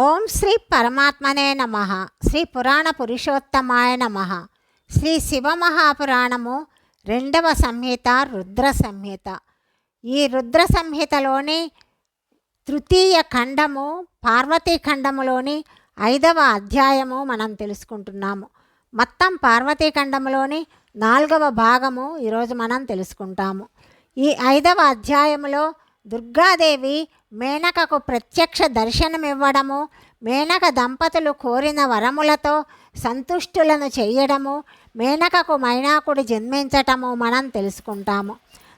ఓం శ్రీ పరమాత్మనే నమః. శ్రీ పురాణ పురుషోత్తమాయ నమః. శ్రీ శివమహాపురాణము 2వ సంహిత రుద్ర సంహిత. ఈ రుద్ర సంహితలోని తృతీయ ఖండము పార్వతీ ఖండములోని 5వ అధ్యాయము మనం తెలుసుకుంటున్నాము. మొత్తం పార్వతీ ఖండములోని 4వ భాగము ఈరోజు మనం తెలుసుకుంటాము. ఈ 5వ అధ్యాయములో దుర్గాదేవి మేనకకు ప్రత్యక్ష దర్శనమివ్వడము, మేనక దంపతులు కోరిన వరములతో సంతుష్టులను చేయడము, మేనకకు మైనాకుడు జన్మించటము మనం తెలుసుకుంటాము.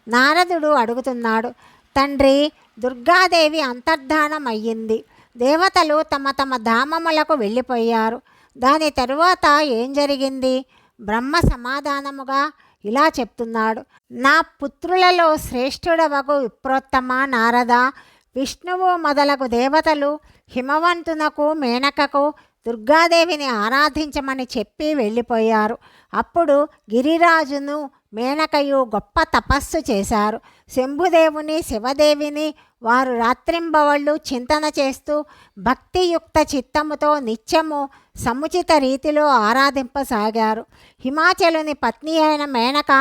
నారదుడు అడుగుతున్నాడు, తండ్రి, దుర్గాదేవి అంతర్ధానం అయ్యింది. దేవతలు తమ తమ ధామములకు వెళ్ళిపోయారు. దాని తరువాత ఏం జరిగింది? బ్రహ్మ సమాధానముగా ఇలా చెప్తున్నాడు, నా పుత్రులలో శ్రేష్ఠుడవగు విప్రోత్తమ నారద, విష్ణువు మొదలగు దేవతలు హిమవంతునకు మేనకకు దుర్గాదేవిని ఆరాధించమని చెప్పి వెళ్ళిపోయారు. అప్పుడు గిరిరాజును మేనకయు గొప్ప తపస్సు చేశారు. శంభుదేవుని శివదేవిని వారు రాత్రింబవళ్ళు చింతన చేస్తూ భక్తియుక్త చిత్తముతో నిత్యము సముచిత రీతిలో ఆరాధింపసాగారు. హిమాచలుని పత్ని అయిన మేనక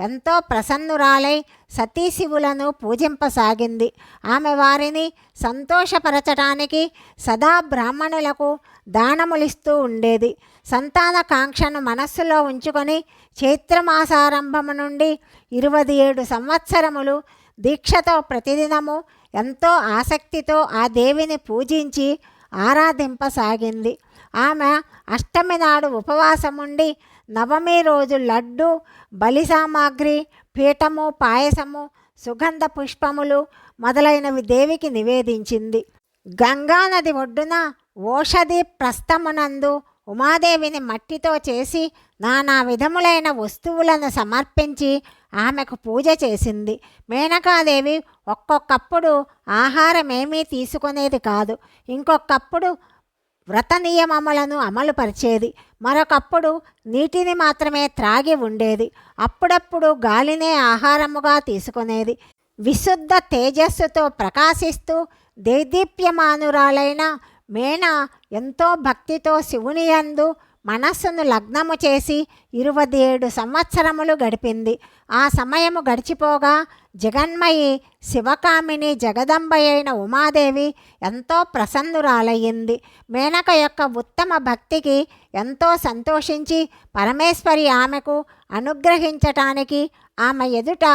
ఎంతో ప్రసన్నురాలై సతీశివులను పూజింపసాగింది. ఆమె వారిని సంతోషపరచటానికి సదా బ్రాహ్మణులకు దానములిస్తూ ఉండేది. సంతానకాంక్షను మనస్సులో ఉంచుకొని చైత్రమాసారంభము నుండి 27 సంవత్సరములు దీక్షతో ప్రతిదినము ఎంతో ఆసక్తితో ఆ దేవిని పూజించి ఆరాధింపసాగింది. ఆమె అష్టమి నాడు ఉపవాసముండి నవమి రోజు లడ్డు, బలి సామాగ్రి, పీఠము, పాయసము, సుగంధ పుష్పములు మొదలైనవి దేవికి నివేదించింది. గంగానది ఒడ్డున ఓషధి ప్రస్థమునందు ఉమాదేవిని మట్టితో చేసి నానా విధములైన వస్తువులను సమర్పించి ఆమెకు పూజ చేసింది. మేనకాదేవి ఒక్కొక్కప్పుడు ఆహారమేమీ తీసుకునేది కాదు. ఇంకొకప్పుడు వ్రత నియమములను అమలుపరిచేది. మరొకప్పుడు నీటిని మాత్రమే త్రాగి ఉండేది. అప్పుడప్పుడు గాలినే ఆహారముగా తీసుకునేది. విశుద్ధ తేజస్సుతో ప్రకాశిస్తూ దేదీప్యమానురాలైన మేన ఎంతో భక్తితో శివుని యందు మనస్సును లగ్నము చేసి 27 సంవత్సరములు గడిపింది. ఆ సమయము గడిచిపోగా జగన్మయి శివకామిని జగదంబయైన ఉమాదేవి ఎంతో ప్రసన్నురాలయ్యింది. మేనక యొక్క ఉత్తమ భక్తికి ఎంతో సంతోషించి పరమేశ్వరి ఆమెకు అనుగ్రహించటానికి ఆమె ఎదుట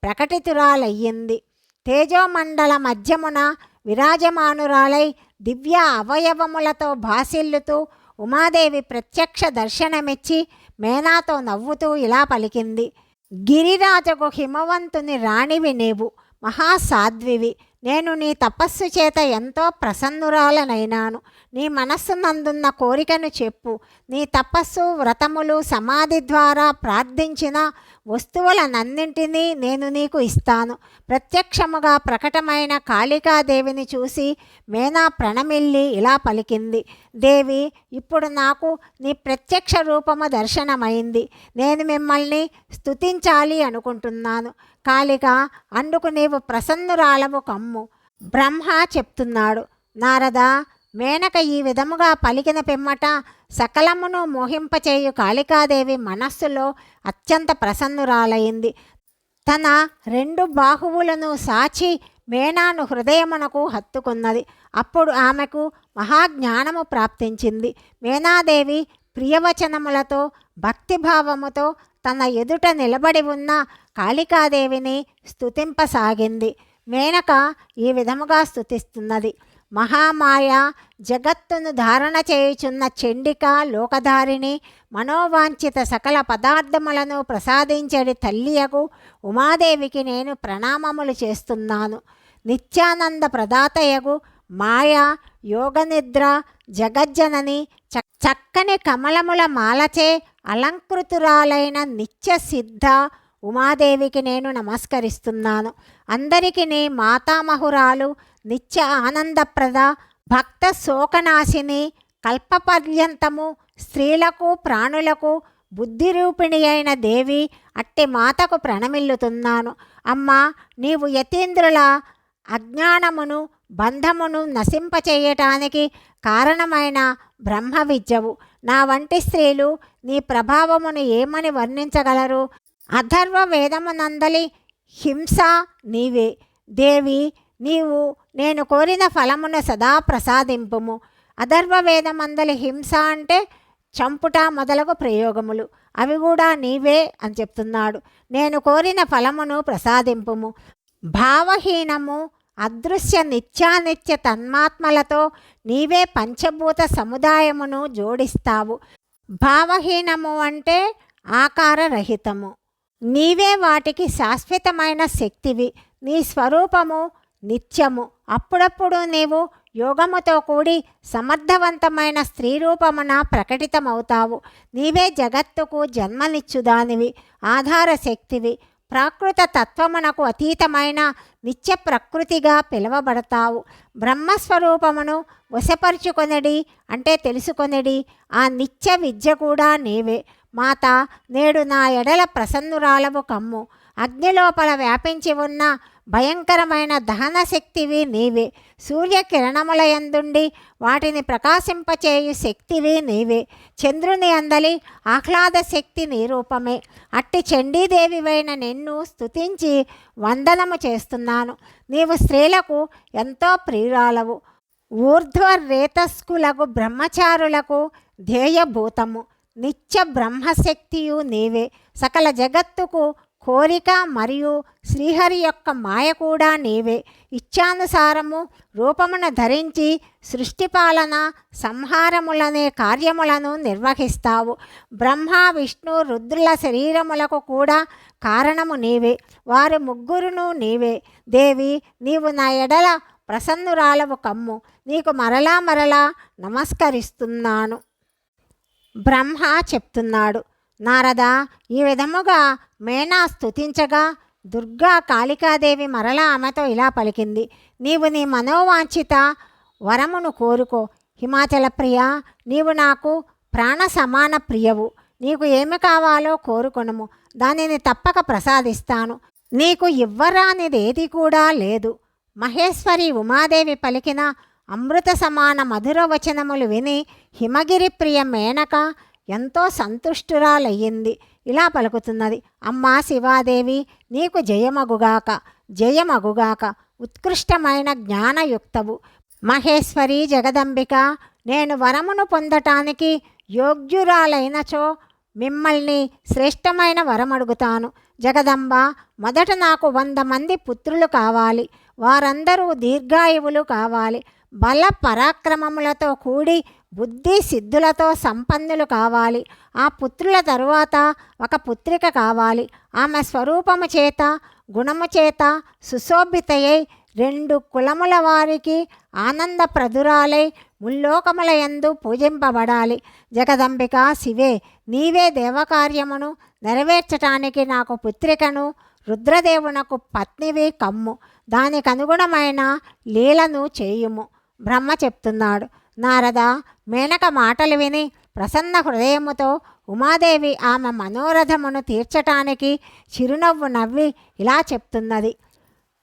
ప్రకటితురాలయ్యింది. తేజోమండల మధ్యమున విరాజమానురాలై దివ్య అవయవములతో భాసిల్లుతూ ఉమాదేవి ప్రత్యక్ష దర్శనమిచ్చి మేనాతో నవ్వుతూ ఇలా పలికింది, గిరిరాజకు హిమవంతుని రాణివి నీవు, మహాసాధ్వివి. నేను నీ తపస్సు చేత ఎంతో ప్రసన్నురాలనైనాను. నీ మనస్సునందున్న కోరికను చెప్పు. నీ తపస్సు, వ్రతములు, సమాధి ద్వారా ప్రార్థించిన వస్తువులనన్నింటినీ నేను నీకు ఇస్తాను. ప్రత్యక్షముగా ప్రకటమైన కాళికాదేవిని చూసి మేనా ప్రణమిల్లి ఇలా పలికింది, దేవి, ఇప్పుడు నాకు నీ ప్రత్యక్ష రూపము దర్శనమైంది. నేను మిమ్మల్ని స్తుతించాలి అనుకుంటున్నాను. కాళిక, అందుకు నీవు ప్రసన్నురాలవు కమ్ము. బ్రహ్మ చెప్తున్నాడు, నారద, మేనక ఈ విధముగా పలికిన పిమ్మట సకలమును మోహింపచేయు కాళికాదేవి మనస్సులో అత్యంత ప్రసన్నురాలైంది. తన 2 బాహువులను సాచి మేనాను హృదయమునకు హత్తుకున్నది. అప్పుడు ఆమెకు మహాజ్ఞానము ప్రాప్తించింది. మేనాదేవి ప్రియవచనములతో భక్తిభావముతో తన ఎదుట నిలబడి ఉన్న కాళికాదేవిని స్తుతింపసాగింది. మేనక ఈ విధముగా స్తుతిస్తున్నది, మహామాయ, జగత్తును ధారణ చేయుచున్న చండిక, లోకధారిణి, మనోవాంఛిత సకల పదార్థములను ప్రసాదించడి తల్లియగు ఉమాదేవికి నేను ప్రణామములు చేస్తున్నాను. నిత్యానంద ప్రదాతయగు మాయ, యోగనిద్ర, జగజ్జనని, చక్కని కమలముల మాలచే అలంకృతురాలైన నిత్య సిద్ధ ఉమాదేవికి నేను నమస్కరిస్తున్నాను. అందరికి నీ మాతామహురాలు, నిత్య ఆనందప్రద, భక్త శోకనాశిని, కల్పపర్యంతము స్త్రీలకు ప్రాణులకు బుద్ధిరూపిణి అయిన దేవి, అట్టి మాతకు ప్రణమిల్లుతున్నాను. అమ్మా, నీవు యతీంద్రుల అజ్ఞానమును బంధమును నశింపచేయటానికి కారణమైన బ్రహ్మ విద్యవు. నా వంటి స్త్రీలు నీ ప్రభావమును ఏమని వర్ణించగలరు? అథర్వ వేదమునందలి హింస నీవే. దేవి, నీవు నేను కోరిన ఫలమును సదా ప్రసాదింపుము. అథర్వ వేదమందలి హింస అంటే చంపుట మొదలగు ప్రయోగములు, అవి కూడా నీవే అని చెప్తున్నాడు. నేను కోరిన ఫలమును ప్రసాదింపుము. భావహీనము అదృశ్య నిత్యానిత్య తన్మాత్మలతో నీవే పంచభూత సముదాయమును జోడిస్తావు. భావహీనము అంటే ఆకారరహితము. నీవే వాటికి శాశ్వతమైన శక్తివి. నీ స్వరూపము నిత్యము. అప్పుడప్పుడు నీవు యోగముతో కూడి సమర్థవంతమైన స్త్రీ రూపమున ప్రకటితమవుతావు. నీవే జగత్తుకు జన్మనిచ్చుదానివి, ఆధార శక్తివి. ప్రాకృత తత్వమునకు అతీతమైన నిత్య ప్రకృతిగా పిలువబడతావు. బ్రహ్మస్వరూపమును వశపరుచుకొనడి అంటే తెలుసుకొనడి ఆ నిత్య విద్య కూడా నీవే. మాత, నేడు నా ఎడల ప్రసన్నురాలవు కమ్ము. అగ్నిలోపల వ్యాపించి ఉన్న భయంకరమైన దహన శక్తివి నీవే. సూర్యకిరణములయందుండి వాటిని ప్రకాశింపచేయు శక్తివి నీవే. చంద్రుని అందలి ఆహ్లాద శక్తి నీ రూపమే. అట్టి చండీదేవివైన నిన్ను స్తుతించి వందనము చేస్తున్నాను. నీవు స్త్రీలకు ఎంతో ప్రియురాలవు. ఊర్ధ్వరేతస్కులకు బ్రహ్మచారులకు ధ్యేయభూతము. నిత్య బ్రహ్మశక్తియు నీవే. సకల జగత్తుకు కోరిక మరియు శ్రీహరి యొక్క మాయ కూడా నీవే. ఇచ్ఛానుసారము రూపమును ధరించి సృష్టిపాలన సంహారములనే కార్యములను నిర్వహిస్తావు. బ్రహ్మ విష్ణు రుద్రుల శరీరములకు కూడా కారణము నీవే. వారు ముగ్గురును నీవే. దేవి, నీవు నా ఎడల ప్రసన్నురాలవు కమ్ము. నీకు మరలా మరలా నమస్కరిస్తున్నాను. బ్రహ్మ చెప్తున్నాడు, నారద, ఈ విధముగా మేనా స్తుతించగా దుర్గా కాళికాదేవి మరలా ఆమెతో ఇలా పలికింది. నీవు నీ మనోవాంఛిత వరమును కోరుకో. హిమాచల ప్రియ, నీవు నాకు ప్రాణ సమాన ప్రియవు. నీకు ఏమి కావాలో కోరుకొనుము, దానిని తప్పక ప్రసాదిస్తాను. నీకు ఇవ్వరానిదేది కూడా లేదు. మహేశ్వరి ఉమాదేవి పలికిన అమృత సమాన మధుర వచనములు విని హిమగిరి ప్రియ మేనక ఎంతో సంతుష్టురాలయ్యింది. ఇలా పలుకుతున్నది, అమ్మా శివాదేవి, నీకు జయమగుగాక, జయమగుగాక. ఉత్కృష్టమైన జ్ఞానయుక్తవు. మహేశ్వరి జగదంబిక, నేను వరమును పొందటానికి యోగ్యురాలైనచో మిమ్మల్ని శ్రేష్టమైన వరమడుగుతాను. జగదంబ, మొదట నాకు 100 మంది పుత్రులు కావాలి. వారందరూ దీర్ఘాయువులు కావాలి. బల పరాక్రమములతో కూడి బుద్ధి సిద్ధులతో సంపన్నులు కావాలి. ఆ పుత్రుల తరువాత ఒక పుత్రిక కావాలి. ఆమె స్వరూపము చేత గుణము చేత సుశోభితయై 2 కులముల వారికి ఆనందప్రదురాలై ముల్లోకముల యందు పూజింపబడాలి. జగదంబిక శివే, నీవే దేవకార్యమును నెరవేర్చటానికి నాకు పుత్రికను రుద్రదేవునకు పత్నివి కమ్ము. దానికి అనుగుణమైన లీలను చేయుము. బ్రహ్మ చెప్తున్నాడు, నారద, మేనక మాటలు విని ప్రసన్న హృదయముతో ఉమాదేవి ఆమె మనోరథమును తీర్చటానికి చిరునవ్వు నవ్వి ఇలా చెప్తున్నది.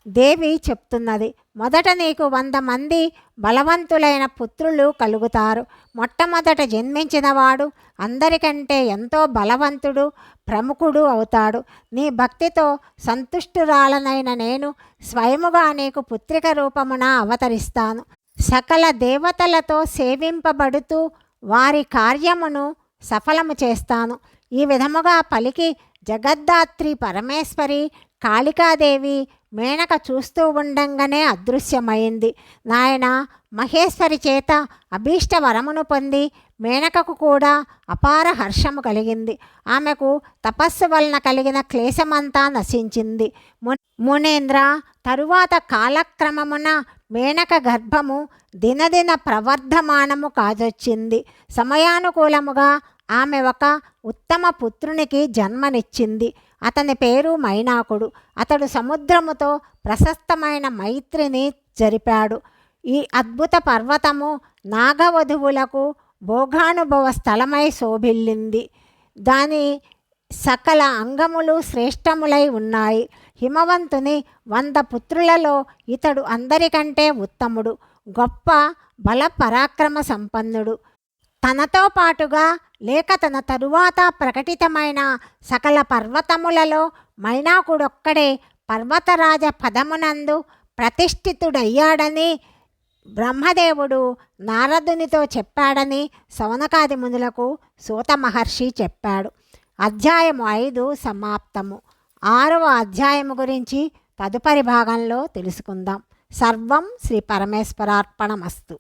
దేవి చెప్తున్నది, మొదట నీకు 100 మంది బలవంతులైన పుత్రులు కలుగుతారు. మొట్టమొదట జన్మించినవాడు అందరికంటే ఎంతో బలవంతుడు, ప్రముఖుడు అవుతాడు. నీ భక్తితో సంతుష్టురాలనైన నేను స్వయముగా నీకు పుత్రిక రూపమున అవతరిస్తాను. సకల దేవతలతో సేవింపబడుతూ వారి కార్యమును సఫలము చేస్తాను. ఈ విధముగా పలికి జగద్ధాత్రి పరమేశ్వరి కాళికాదేవి మేనక చూస్తూ ఉండంగానే అదృశ్యమైంది. నాయన, మహేశ్వరి చేత అభీష్ట వరమును పొంది మేనకకు కూడా అపార హర్షము కలిగింది. ఆమెకు తపస్సు వలన కలిగిన క్లేశమంతా నశించింది. మునేంద్ర, తరువాత కాలక్రమమున మేనక గర్భము దినదిన ప్రవర్ధమానము కాజొచ్చింది. సమయానుకూలముగా ఆమె ఒక ఉత్తమ పుత్రునికి జన్మనిచ్చింది. అతని పేరు మైనాకుడు. అతడు సముద్రముతో ప్రశస్తమైన మైత్రిని జరిపాడు. ఈ అద్భుత పర్వతము నాగవధువులకు భోగానుభవ స్థలమై శోభిల్లింది. దాని సకల అంగములు శ్రేష్టములై ఉన్నాయి. హిమవంతుని 100 పుత్రులలో ఇతడు అందరికంటే ఉత్తముడు. గొప్ప బల పరాక్రమ సంపన్నుడు. తనతో పాటుగా లేక తన తరువాత ప్రకటితమైన సకల పర్వతములలో మైనాకుడొక్కడే పర్వతరాజ పదమునందు ప్రతిష్ఠితుడయ్యాడని బ్రహ్మదేవుడు నారదునితో చెప్పాడని శౌనకాది మునులకు సూత మహర్షి చెప్పాడు. అధ్యాయము 5 సమాప్తము. 6వ అధ్యాయము గురించి తదుపరి భాగంలో తెలుసుకుందాం. సర్వం శ్రీ పరమేశ్వరార్పణమస్తు.